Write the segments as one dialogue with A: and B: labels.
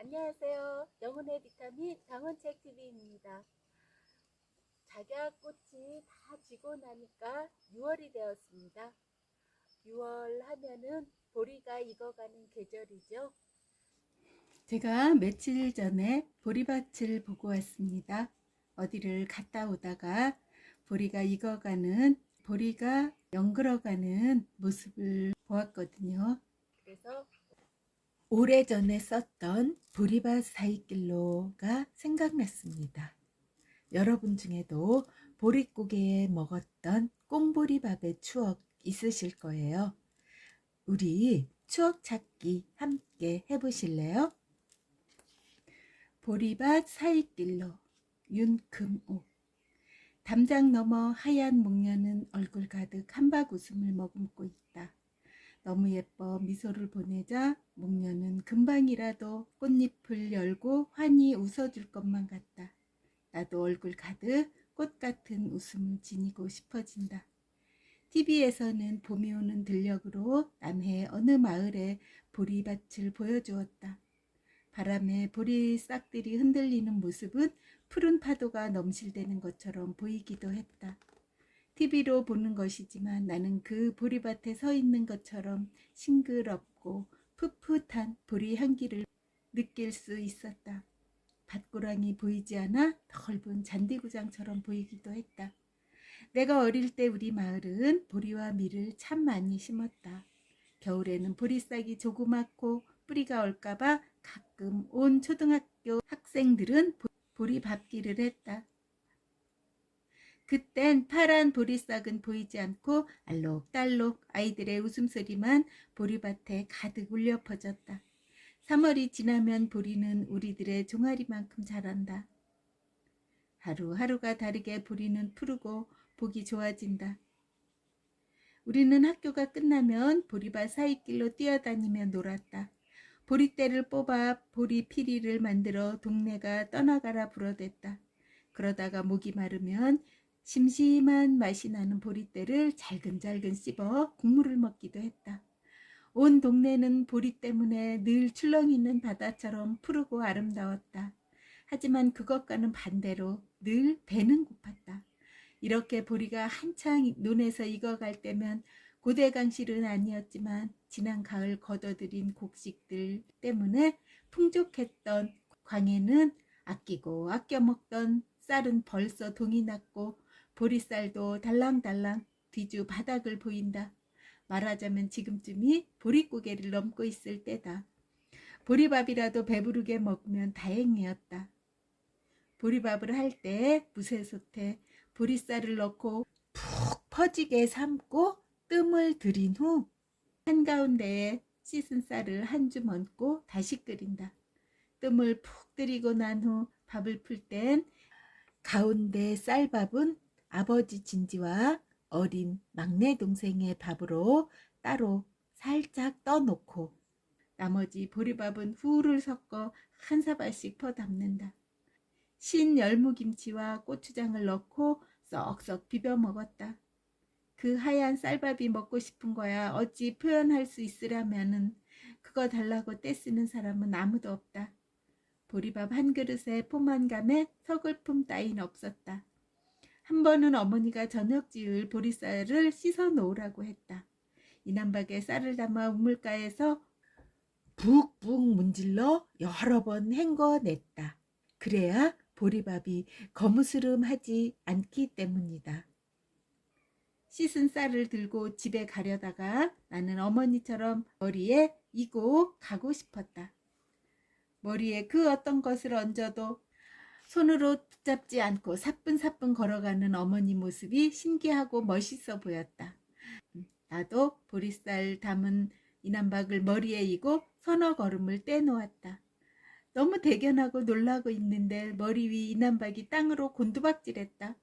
A: 안녕하세요. 영혼의 비타민 장원책TV입니다. 작약꽃이 다 지고 나니까 6월이 되었습니다. 6월 하면은 보리가 익어가는 계절이죠. 제가 며칠 전에 보리밭을 보고 왔습니다. 어디를 갔다 오다가 보리가 익어가는, 보리가 연그러가는 모습을 보았거든요. 그래서 오래전에 썼던 보리밭 사이길로가 생각났습니다. 여러분 중에도 보릿고개에 먹었던 꽁보리밥의 추억 있으실 거예요. 우리 추억 찾기 함께 해보실래요? 보리밭 사이길로, 윤금옥. 담장 너머 하얀 목련은 얼굴 가득 한박 웃음을 머금고 있다. 너무 예뻐 미소를 보내자 목련은 금방이라도 꽃잎을 열고 환히 웃어줄 것만 같다. 나도 얼굴 가득 꽃 같은 웃음을 지니고 싶어진다. TV에서는 봄이 오는 들녘으로 남해 어느 마을의 보리밭을 보여주었다. 바람에 보리 싹들이 흔들리는 모습은 푸른 파도가 넘실대는 것처럼 보이기도 했다. TV로 보는 것이지만 나는 그 보리밭에 서 있는 것처럼 싱그럽고 풋풋한 보리 향기를 느낄 수 있었다. 밭고랑이 보이지 않아 넓은 잔디구장처럼 보이기도 했다. 내가 어릴 때 우리 마을은 보리와 밀을 참 많이 심었다. 겨울에는 보리싹이 조그맣고 뿌리가 얼까봐 가끔 온 초등학교 학생들은 보리밥기를 했다. 그땐 파란 보리싹은 보이지 않고 알록달록 아이들의 웃음소리만 보리밭에 가득 울려 퍼졌다. 3월이 지나면 보리는 우리들의 종아리만큼 자란다. 하루하루가 다르게 보리는 푸르고 보기 좋아진다. 우리는 학교가 끝나면 보리밭 사이길로 뛰어다니며 놀았다. 보리대를 뽑아 보리피리를 만들어 동네가 떠나가라 불어댔다. 그러다가 목이 마르면 심심한 맛이 나는 보리대를 잘근잘근 씹어 국물을 먹기도 했다. 온 동네는 보리 때문에 늘 출렁이는 바다처럼 푸르고 아름다웠다. 하지만 그것과는 반대로 늘 배는 고팠다. 이렇게 보리가 한창 논에서 익어갈 때면 고대강실은 아니었지만 지난 가을 걷어들인 곡식들 때문에 풍족했던 광에는 아끼고 아껴 먹던 쌀은 벌써 동이 났고 보리쌀도 달랑달랑 뒤주 바닥을 보인다. 말하자면 지금쯤이 보릿고개를 넘고 있을 때다. 보리밥이라도 배부르게 먹으면 다행이었다. 보리밥을 할 때 무쇠솥에 보리쌀을 넣고 푹 퍼지게 삶고 뜸을 들인 후 한가운데에 씻은 쌀을 한 줌 얹고 다시 끓인다. 뜸을 푹 들이고 난 후 밥을 풀 땐 가운데 쌀밥은 아버지 진지와 어린 막내 동생의 밥으로 따로 살짝 떠놓고 나머지 보리밥은 후를 섞어 한 사발씩 퍼 담는다. 신 열무김치와 고추장을 넣고 썩썩 비벼 먹었다. 그 하얀 쌀밥이 먹고 싶은 거야. 어찌 표현할 수 있으려면은 그거 달라고 떼쓰는 사람은 아무도 없다. 보리밥 한 그릇에 포만감에 서글픔 따윈 없었다. 한 번은 어머니가 저녁 지을 보리쌀을 씻어 놓으라고 했다. 이남박에 쌀을 담아 우물가에서 북북 문질러 여러 번 헹궈냈다. 그래야 보리밥이 거무스름하지 않기 때문이다. 씻은 쌀을 들고 집에 가려다가 나는 어머니처럼 머리에 이고 가고 싶었다. 머리에 그 어떤 것을 얹어도 손으로 붙잡지 않고 사뿐사뿐 걸어가는 어머니 모습이 신기하고 멋있어 보였다. 나도 보리쌀 담은 이남박을 머리에 이고 서너 걸음을 떼놓았다. 너무 대견하고 놀라고 있는데 머리 위 이남박이 땅으로 곤두박질했다.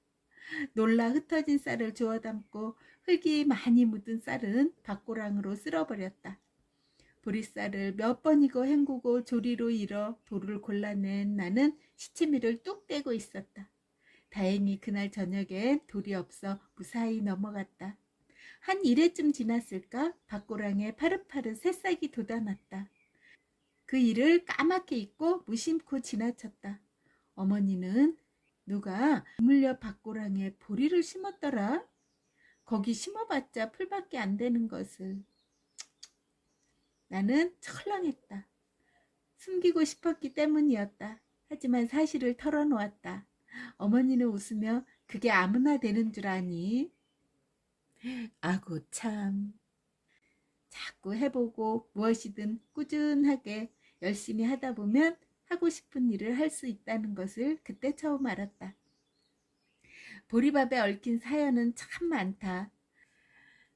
A: 놀라 흩어진 쌀을 주워 담고 흙이 많이 묻은 쌀은 밭고랑으로 쓸어버렸다. 보리쌀을 몇 번이고 헹구고 조리로 일어 돌을 골라낸 나는 시치미를 뚝 떼고 있었다. 다행히 그날 저녁엔 돌이 없어 무사히 넘어갔다. 한 1회쯤 지났을까 밭고랑에 파릇파릇 새싹이 돋아났다. 그 일을 까맣게 잊고 무심코 지나쳤다. 어머니는 누가 물려 밭고랑에 보리를 심었더라. 거기 심어봤자 풀밖에 안 되는 것을. 나는 철렁했다. 숨기고 싶었기 때문이었다. 하지만 사실을 털어놓았다. 어머니는 웃으며 그게 아무나 되는 줄 아니? 아구 참. 자꾸 해보고 무엇이든 꾸준하게 열심히 하다 보면 하고 싶은 일을 할 수 있다는 것을 그때 처음 알았다. 보리밥에 얽힌 사연은 참 많다.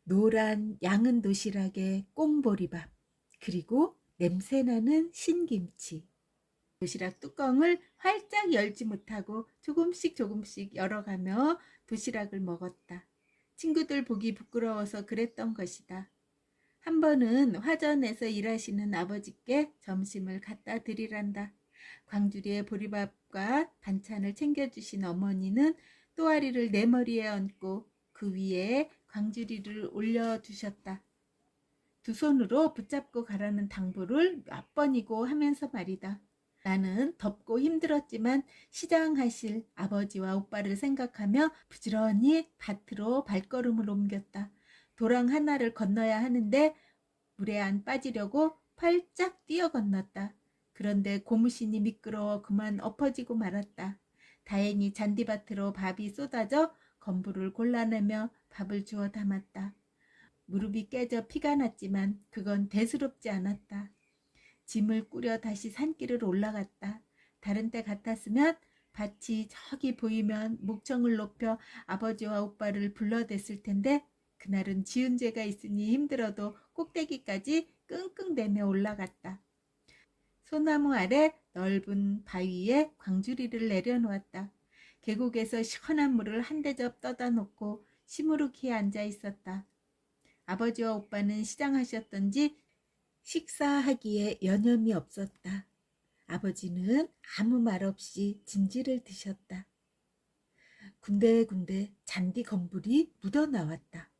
A: 노란 양은 도시락에 꽁보리밥, 그리고 냄새나는 신김치. 도시락 뚜껑을 활짝 열지 못하고 조금씩 열어가며 도시락을 먹었다. 친구들 보기 부끄러워서 그랬던 것이다. 한 번은 화전에서 일하시는 아버지께 점심을 갖다 드리란다. 광주리에 보리밥과 반찬을 챙겨주신 어머니는 또아리를 내 머리에 얹고 그 위에 광주리를 올려두셨다. 두 손으로 붙잡고 가라는 당부를 몇 번이고 하면서 말이다. 나는 덥고 힘들었지만 시장하실 아버지와 오빠를 생각하며 부지런히 밭으로 발걸음을 옮겼다. 도랑 하나를 건너야 하는데 물에 안 빠지려고 활짝 뛰어 건넜다. 그런데 고무신이 미끄러워 그만 엎어지고 말았다. 다행히 잔디밭으로 밥이 쏟아져 건부를 골라내며 밥을 주워 담았다. 무릎이 깨져 피가 났지만 그건 대수롭지 않았다. 짐을 꾸려 다시 산길을 올라갔다. 다른 때 같았으면 밭이 저기 보이면 목청을 높여 아버지와 오빠를 불러댔을 텐데 그날은 지은 죄가 있으니 힘들어도 꼭대기까지 끙끙대며 올라갔다. 소나무 아래 넓은 바위에 광주리를 내려놓았다. 계곡에서 시원한 물을 한 대접 떠다 놓고 시무룩히 앉아 있었다. 아버지와 오빠는 시장하셨던지 식사하기에 여념이 없었다. 아버지는 아무 말 없이 진지를 드셨다. 군데군데 잔디 건불이 묻어나왔다.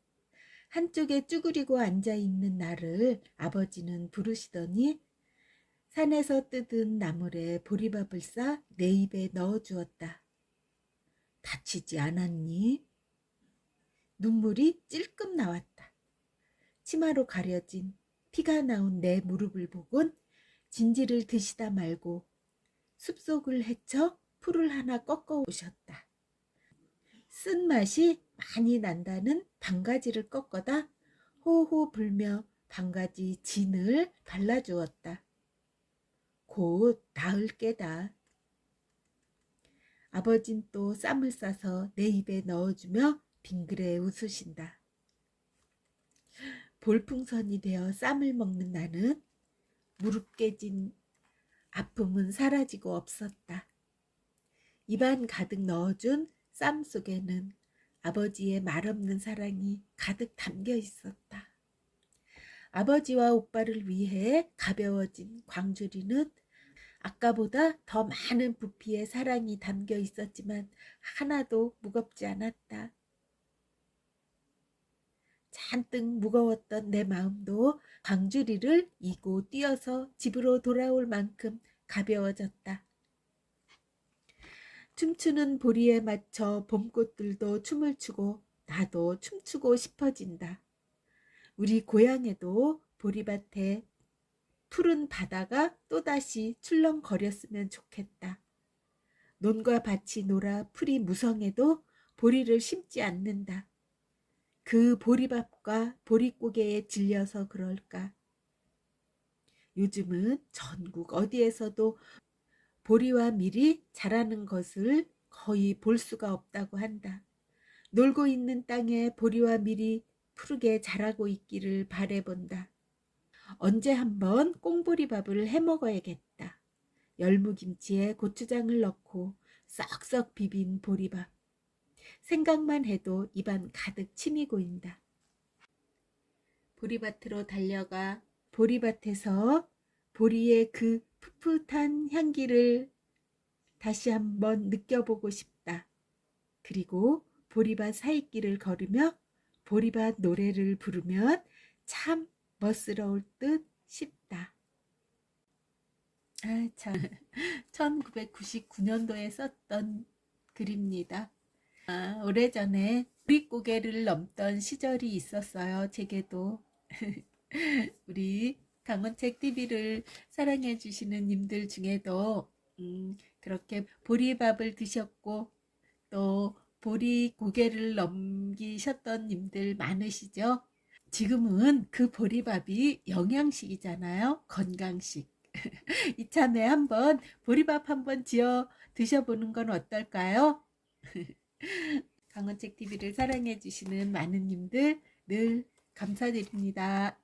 A: 한쪽에 쭈그리고 앉아있는 나를 아버지는 부르시더니 산에서 뜯은 나물에 보리밥을 싸 내 입에 넣어주었다. 다치지 않았니? 눈물이 찔끔 나왔다. 치마로 가려진 피가 나온 내 무릎을 보곤 진지를 드시다 말고 숲속을 헤쳐 풀을 하나 꺾어 오셨다. 쓴맛이 많이 난다는 방가지를 꺾어다 호호 불며 방가지 진을 발라주었다. 곧 나을 게다. 아버진 또 쌈을 싸서 내 입에 넣어주며 빙그레 웃으신다. 볼풍선이 되어 쌈을 먹는 나는 무릎 깨진 아픔은 사라지고 없었다. 입안 가득 넣어준 쌈 속에는 아버지의 말없는 사랑이 가득 담겨 있었다. 아버지와 오빠를 위해 가벼워진 광주리는 아까보다 더 많은 부피의 사랑이 담겨 있었지만 하나도 무겁지 않았다. 잔뜩 무거웠던 내 마음도 광주리를 이고 뛰어서 집으로 돌아올 만큼 가벼워졌다. 춤추는 보리에 맞춰 봄꽃들도 춤을 추고 나도 춤추고 싶어진다. 우리 고향에도 보리밭에 푸른 바다가 또다시 출렁거렸으면 좋겠다. 논과 밭이 놀아 풀이 무성해도 보리를 심지 않는다. 그 보리밥과 보릿고개에 질려서 그럴까. 요즘은 전국 어디에서도 보리와 밀이 자라는 것을 거의 볼 수가 없다고 한다. 놀고 있는 땅에 보리와 밀이 푸르게 자라고 있기를 바라본다. 언제 한번 꽁보리밥을 해먹어야겠다. 열무김치에 고추장을 넣고 썩썩 비빈 보리밥. 생각만 해도 입안 가득 침이 고인다. 보리밭으로 달려가 보리밭에서 보리의 그 풋풋한 향기를 다시 한번 느껴보고 싶다. 그리고 보리밭 사이길을 걸으며 보리밭 노래를 부르면 참 멋스러울 듯 싶다. 아, 참. 1999년도에 썼던 글입니다. 아, 오래전에 보릿고개를 넘던 시절이 있었어요. 제게도. 우리 강원책 TV를 사랑해 주시는 님들 중에도 그렇게 보리밥을 드셨고 또 보릿고개를 넘기셨던 님들 많으시죠? 지금은 그 보리밥이 영양식이잖아요. 건강식. 이참에 한번 보리밥 한번 지어 드셔보는 건 어떨까요? 강원책 TV를 사랑해 주시는 많은 님들 늘 감사드립니다.